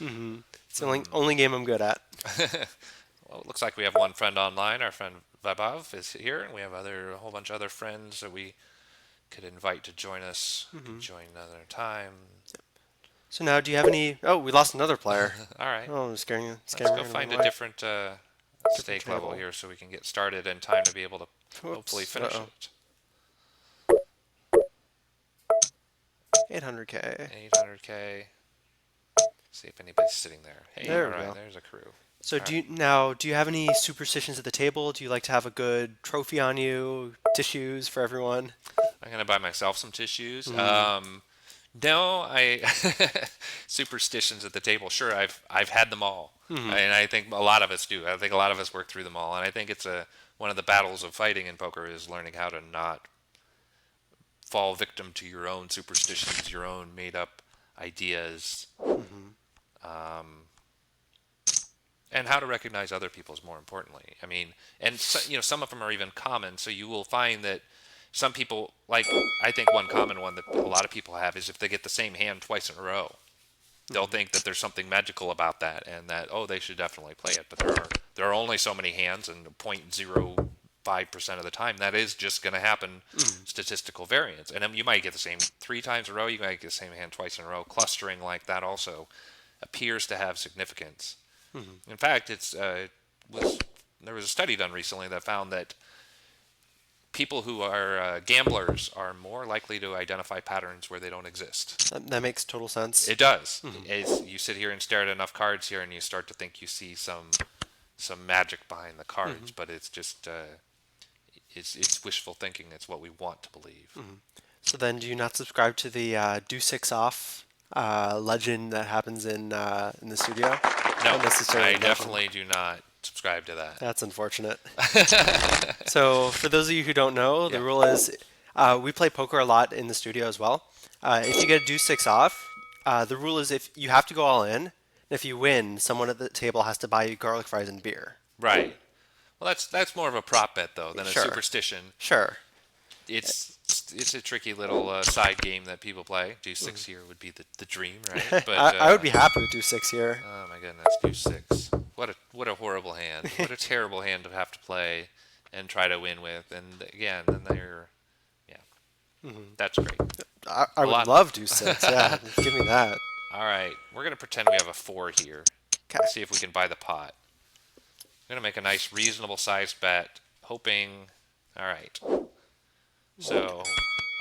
Mm-hmm. It's the only game I'm good at. Well, it looks like we have one friend online. Our friend Vabav is here, and we have a whole bunch of other friends that we could invite to join us. Mm-hmm. Could join another time. So now, do you have any? Oh, we lost another player. All right, Oh, I'm let's scaring go everyone find a away. different Different stake level table. here so we can get started in time to be able to hopefully Whoops. finish Uh-oh. it. 800K. 800K. See if anybody's sitting there. Hey, There all we right, go. there's a crew. So All do you have any superstitions at the table? Do you like to have a good trophy on you? Tissues for everyone? I'm gonna buy myself some tissues. Mm, No, I superstitions at the table. Sure, I've had them all, mm-hmm. and I think a lot of us do. I think a lot of us work through them all, and I think it's a one of the battles of fighting in poker is learning how to not fall victim to your own superstitions, your own made up ideas, Mm-hmm. um, and how to recognize other people's. More importantly, I mean, and so, some of them are even common. So you will find that some people, like I think one common one that a lot of people have is if they get the same hand twice in a row, they'll Mm-hmm. think that there's something magical about that, and that they should definitely play it. But there are only so many hands, and 0.05% of the time that is just going to happen. Mm-hmm. Statistical variance, and then you might get the same three times in a row. You might get the same hand twice in a row. Clustering like that also appears to have significance. Mm-hmm. In fact, was there was a study done recently that found that people who are gamblers are more likely to identify patterns where they don't exist. That makes total sense. It does. Mm-hmm. As you sit here and stare at enough cards here, and you start to think you see some magic behind the Mm-hmm. cards, but it's just it's wishful thinking. It's what we want to believe. Mm-hmm. So then, do you not subscribe to the do six off legend that happens in the studio? No, Not necessarily I that one. definitely do not subscribe to that. That's unfortunate. So, for those of you who don't know, the Yeah. rule is we play poker a lot in the studio as well. If you get a deuce six off, the rule is if you have to go all in. If you win, someone at the table has to buy you garlic fries and beer. Right. Well, that's more of a prop bet though than a Sure, superstition. sure. It's a tricky little side game that people play. Do Mhm. six here would be the dream, right? But I would be happy with do 6 here. oh my goodness, do six. What a horrible hand. What a terrible hand to have to play and try to win with. And again, then they're yeah, Hmm. that's great. I A would lot. love do 6. Yeah, give me that. All right, we're gonna pretend we have a four here. Okay. See if we can buy the pot. I'm gonna make a nice, reasonable sized bet, hoping. All right. So,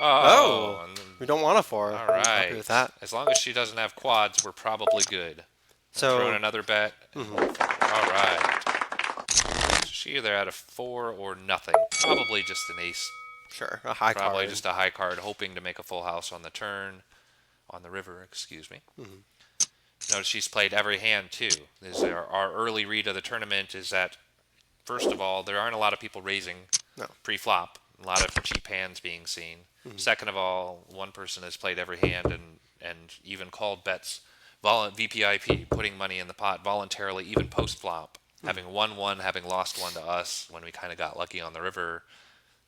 Oh, oh, and we don't want a 4. all I'm happy with right. that. As long as she doesn't have quads, we're probably good. And throw in So, another bet. mhm. All right. So she either had a four or nothing. Probably just an ace. Sure, a high Probably card. just a high card, hoping to make a full house on the turn, on the river. Excuse me. Hmm. Notice she's played every hand too. Our early read of the tournament is that first of all, there aren't a lot of people raising No. pre-flop. A lot of cheap hands being seen. Hmm. Second of all, one person has played every hand and even called bets, VPIP, putting money in the pot voluntarily, even post-flop, having won one, having lost one to us when we kind of got lucky on the river.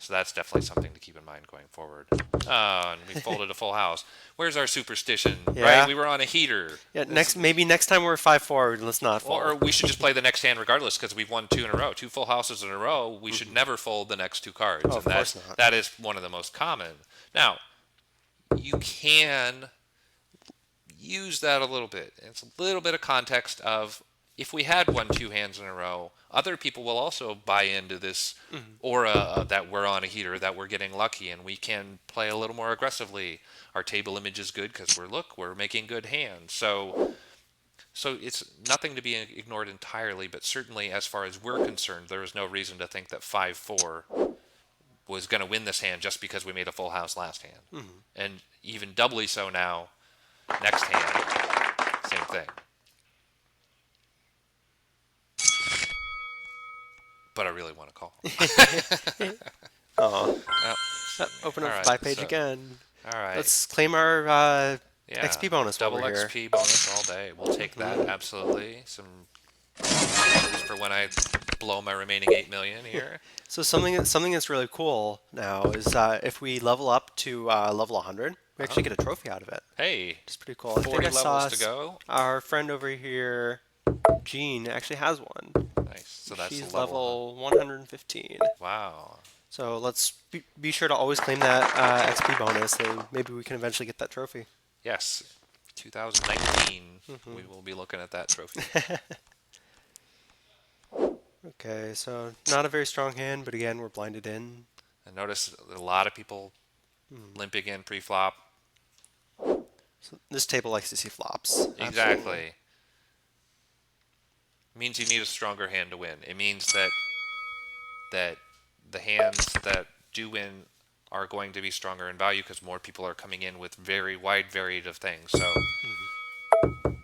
So that's definitely something to keep in mind going forward. Oh, and we folded a full house. Where's our superstition, right? Yeah. We were on a heater. Yeah. Maybe next time we're 5-4, let's not Or fold. we should just play the next hand regardless because we've won two in a row, two full houses in a row. We should never fold the next two cards, Oh, and of course not. that is one of the most common. Now, you can use that a little bit. It's a little bit of context of if we had won two hands in a row, other people will also buy into this Hmm. aura that we're on a heater, that we're getting lucky, and we can play a little more aggressively. Our table image is good because we're making good hands. So it's nothing to be ignored entirely, but certainly as far as we're concerned, there is no reason to think that 5-4 was going to win this hand just because we made a full house last hand. Hmm. And even doubly so now, next hand, same thing. But I really want to call. Oh, Oh, open all up the right, buy page so, again. all right. Let's claim our Yeah, XP bonus while double we're here. XP bonus all day. We'll take that, absolutely. Some for when I blow my remaining 8 million here. So something that's really cool now is if we level up to level 100, we actually get a trophy out of it. Hey, Which is pretty cool. I think 40 I saw levels to go. our friend over here, Jean, actually has one. Nice. So that's She's the level. level 115. Wow. So let's be sure to always claim that XP bonus, and maybe we can eventually get that trophy. Yes. 2019, Mhm. we will be looking at that trophy. Okay, so not a very strong hand, but again, we're blinded in. And notice a lot of people Hmm. limping in pre-flop. So this table likes to see flops. Absolutely. Exactly. Means you need a stronger hand to win. It means that the hands that do win are going to be stronger in value because more people are coming in with very wide varied of things. So Mhm.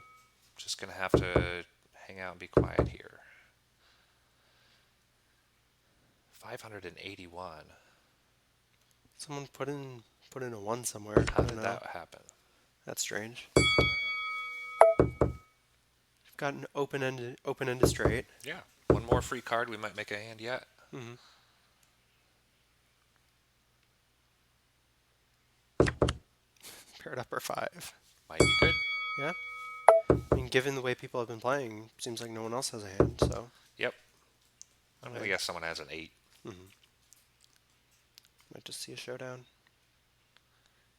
just gonna have to hang out and be quiet here. 581. Someone put in a 1 somewhere. How I don't did know. that happen? That's strange. We've got an open-ended straight. Yeah. One more free card, we might make a hand yet. Hmm. Paired up or 5. Might be good. Yeah. I mean, given the way people have been playing, seems like no one else has a hand. So. Yep. I'm gonna Right. guess someone has an 8. Hmm. Might just see a showdown.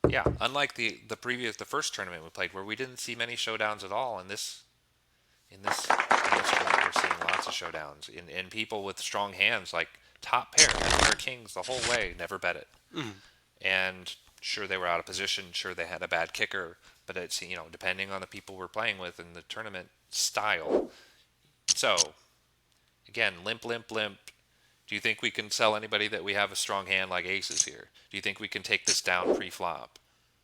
Yeah. Unlike the first tournament we played where we didn't see many showdowns at all, in this tournament we're seeing lots of showdowns. In people with strong hands like top pair, pair kings the whole way, never bet it. Mm. And sure they were out of position, sure they had a bad kicker, but it's depending on the people we're playing with in the tournament style. So again, limp, limp, limp. Do you think we can sell anybody that we have a strong hand like aces here? Do you think we can take this down pre-flop?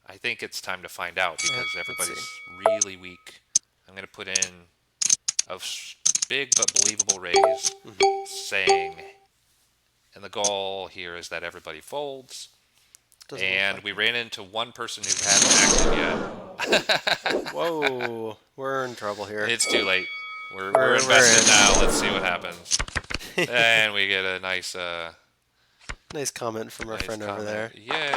I think it's time to find out because let's everybody's see. really weak. I'm going to put in a big but believable raise, saying, and the goal here is that everybody folds. Doesn't And look we ran into one person who hadn't acted yet. like. Whoa, we're in trouble here. It's too late. We're We're invested in. now. Let's see what happens. And we get a Nice comment from our nice friend over comment. there. Yay!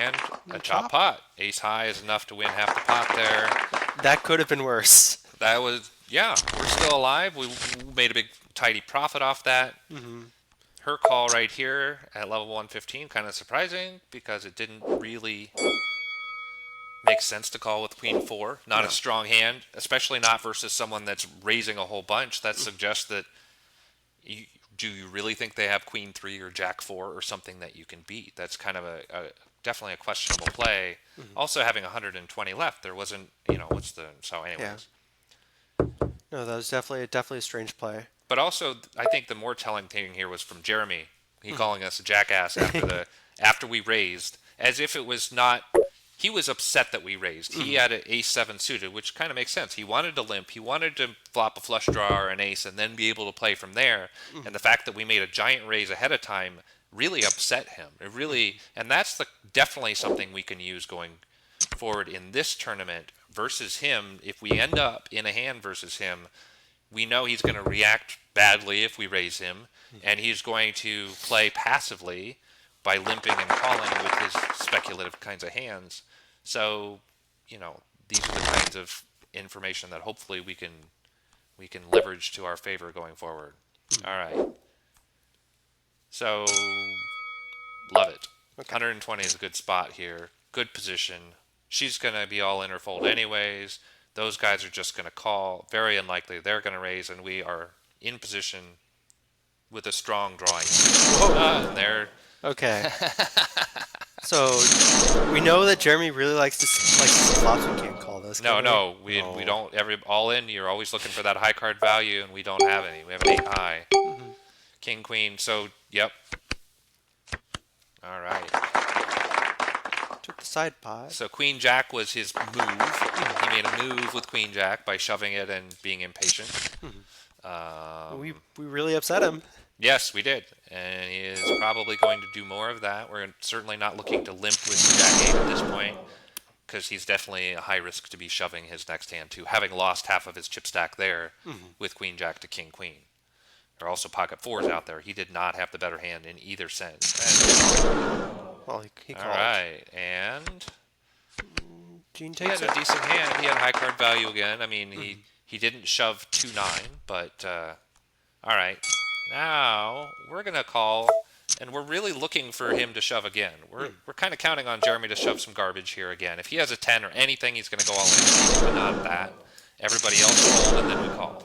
And a chop Chop. pot. Ace high is enough to win half the pot there. That could have been worse. That was, yeah, we're still alive. We made a big tidy profit off that. Her call right here at level 115, kind of surprising because it didn't really make sense to call with queen 4. Not a No. strong hand, especially not versus someone that's raising a whole bunch. That suggests that you, do you really think they have queen 3 or jack 4 or something that you can beat? That's kind of a definitely a questionable play. Also having 120 left, there wasn't, what's the so Yeah. anyways. No, that was definitely a strange play. But also, I think the more telling thing here was from Jeremy. He calling us a jackass after we raised, as if it was not. He was upset that we raised. He had an ace 7 suited, which kind of makes sense. He wanted to limp. He wanted to flop a flush draw or an ace and then be able to play from there. And the fact that we made a giant raise ahead of time really upset him. It really, and that's definitely something we can use going forward in this tournament versus him. If we end up in a hand versus him, we know he's going to react badly if we raise him, and he's going to play passively by limping and calling with his speculative kinds of hands. So, these are the kinds of information that hopefully we can leverage to our favor going forward. All right. So, love it. Okay. 120 is a good spot here. Good position. She's going to be all in her fold anyways. Those guys are just going to call. Very unlikely they're going to raise, and we are in position with a strong drawing. And they're Okay. So we know that Jeremy really likes to flops. We can't call this. no, Can no. We No. we don't all in. You're always looking for that high card value, and we don't have any. We have an 8 high, king queen. So yep. All right. Took the side pot. So queen jack was his move. He made a move with queen jack by shoving it and being impatient. We really upset him. Yes, we did, and he is probably going to do more of that. We're certainly not looking to limp with jack 8 at this point, because he's definitely a high risk to be shoving his next hand too, having lost half of his chip stack there with queen jack to king queen. There are also pocket 4s out there. He did not have the better hand in either sense. Well, he All called. right, and Gene he had takes a it. decent hand. He had high card value again. I mean, he didn't shove 2-9, but all right. Now we're gonna call, and we're really looking for him to shove again. We're kind of counting on Jeremy to shove some garbage here again. If he has a 10 or anything, he's gonna go all in, but not that. Everybody else fold, and then we call.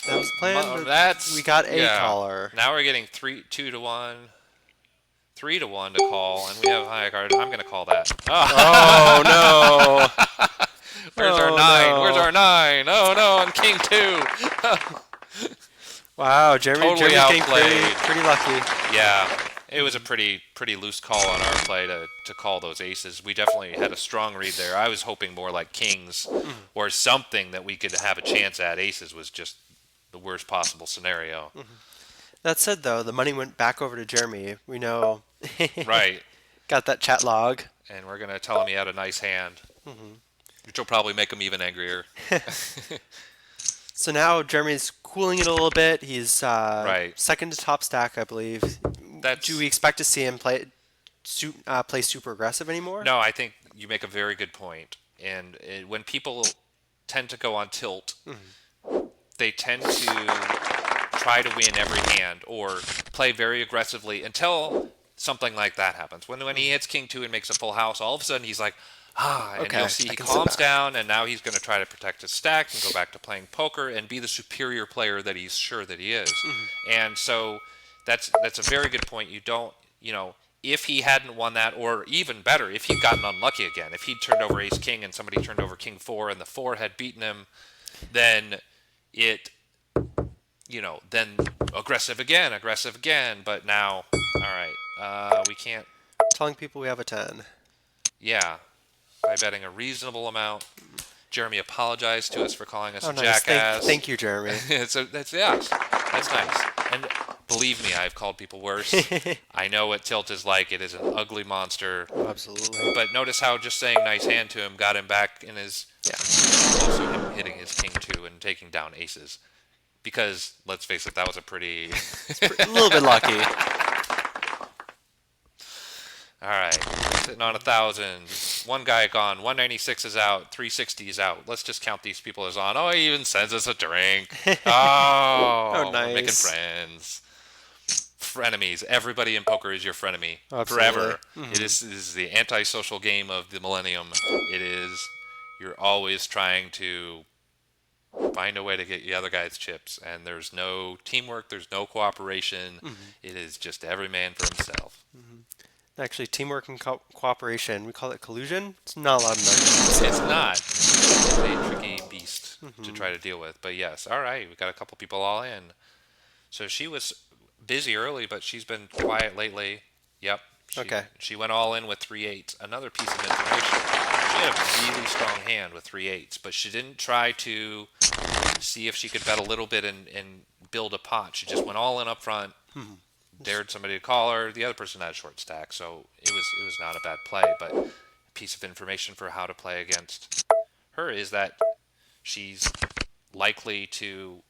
That was the plan. But That's we got a yeah. caller. Now we're getting 2 to 1, 3 to 1 to call, and we have a high card. I'm gonna call that. Oh no! Where's our Oh, 9? no. Where's our 9? Oh no, and king 2. Wow, Jeremy's Totally getting outplayed. pretty lucky. Yeah, it was a pretty loose call on our play to call those aces. We definitely had a strong read there. I was hoping more like kings or something that we could have a chance at. Aces was just the worst possible scenario. That said, though, the money went back over to Jeremy. We know. Right, Got that chat log. and we're going to tell him he had a nice hand, which will probably make him even angrier. So now Jeremy's cooling it a little bit. He's Right. second to top stack, I believe. That's Do we expect to see him play super aggressive anymore? No, I think you make a very good point. And when people tend to go on tilt, they tend to try to win every hand or play very aggressively until something like that happens. When he hits king 2 and makes a full house, all of a sudden he's like, and Okay, you'll see I he can sit calms back. down, and now he's going to try to protect his stack and go back to playing poker and be the superior player that he's sure that he is. And so that's a very good point. You don't, if he hadn't won that, or even better, if he'd gotten unlucky again, if he'd turned over ace king and somebody turned over king 4 and the 4 had beaten him, then it, then aggressive again. But now, all right, we can't. Telling people we have a 10. Yeah, by betting a reasonable amount. Jeremy apologized to us for calling us Oh, a nice. jackass. Thank you, Jeremy. That's nice. And believe me, I've called people worse. I know what tilt is like. It is an ugly monster. Oh, absolutely. But notice how just saying nice hand to him got him back in his. Yeah. Also him hitting his king 2 and taking down aces. because let's face it, that was a pretty. A little bit lucky. All right, sitting on 1,000. One guy gone. 196 is out. 360 is out. Let's just count these people as on. Oh, he even sends us a drink. Oh, Oh, we're making nice. friends. Frenemies. Everybody in poker is your frenemy Absolutely. forever. It is the antisocial game of the millennium. It is. You're always trying to find a way to get the other guy's chips, and there's no teamwork. There's no cooperation. It is just every man for himself. Actually, teamwork and cooperation, we call it collusion. It's not allowed in our game. It's So, not. It's a tricky beast to try to deal with. But yes, all right, we got a couple people all in. So she was busy early, but she's been quiet lately. Yep. okay. She went all in with 3/8. Another piece of information. She had a really strong hand with 3/8, but she didn't try to see if she could bet a little bit and build a pot. She just went all in up front, dared somebody to call her. The other person had a short stack, so it was not a bad play. But a piece of information for how to play against her is that she's likely to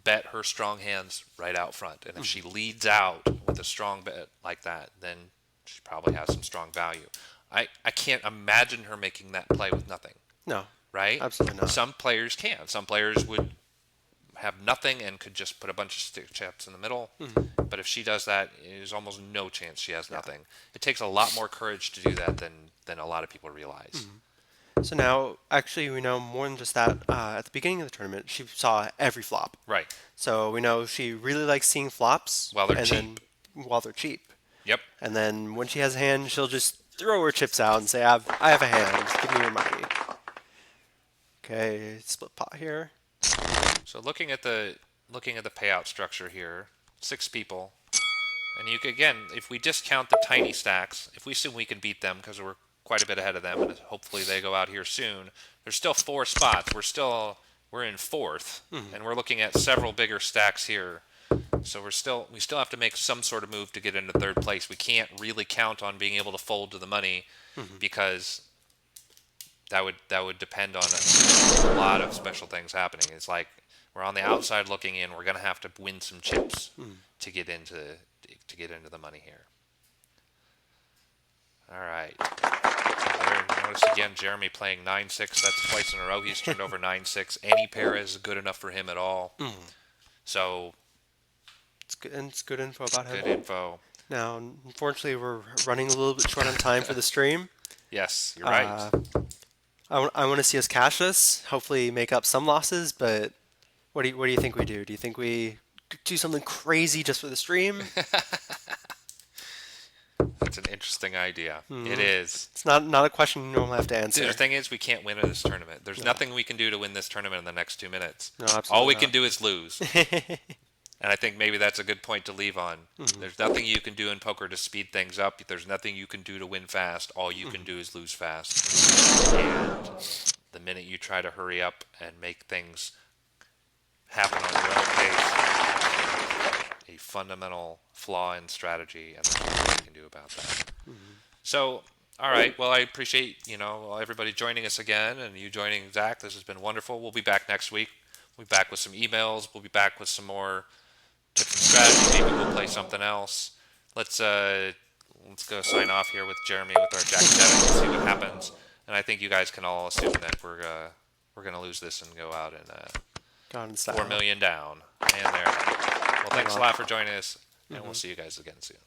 bet her strong hands right out front. And if she leads out with a strong bet like that, then she probably has some strong value. I can't imagine her making that play with nothing, No, right? absolutely not. Some players can. Some players would have nothing and could just put a bunch of stick chips in the middle. But if she does that, there's almost no chance she has nothing. It takes a lot more courage to do that than a lot of people realize. So now, actually, we know more than just that. At the beginning of the tournament, she saw every flop. Right. So we know she really likes seeing flops. While they're and cheap. Then, while they're cheap. Yep. And then when she has a hand, she'll just throw her chips out and say, I have a hand. Give me your money. Okay, split pot here. So looking at the payout structure here, 6 people, and you could, again, if we discount the tiny stacks, if we assume we can beat them because we're quite a bit ahead of them, and hopefully they go out here soon. There's still 4 spots. We're in 4th, and we're looking at several bigger stacks here. So we still have to make some sort of move to get into 3rd place. We can't really count on being able to fold to the money because that would depend on a lot of special things happening. It's like we're on the outside looking in. We're going to have to win some chips to get into the money here. All right. Notice again, Jeremy playing 9-6. That's twice in a row. He's turned over 9-6. Any pair is good enough for him at all. So It's good, and it's good info about him. good info. Now, unfortunately, we're running a little bit short on time for the stream. Yes, you're right. I want to see us cash this, hopefully make up some losses, but what do you think we do? Do you think we do something crazy just for the stream? That's an interesting idea. It is. It's not a question you normally have to Dude, answer. the thing is, we can't win in this tournament. There's nothing we can do to win this tournament in the next 2 minutes. No, absolutely All we not. can do is lose. And I think maybe that's a good point to leave on. There's nothing you can do in poker to speed things up. There's nothing you can do to win fast. All you can do is lose fast. And the minute you try to hurry up and make things happen on your own pace, a fundamental flaw in strategy, and there's nothing you can do about that. So, all right. Well, I appreciate everybody joining us again, and you joining Zach. This has been wonderful. We'll be back next week. We'll be back with some emails. We'll be back with some more tips and strategy. Maybe we'll play something else. Let's go sign off here with Jeremy with our Jack 7 and see what happens. And I think you guys can all assume that we're gonna lose this and go out and God in style. 4 million down. And there. Well, thanks a lot for joining us, and we'll see you guys again soon.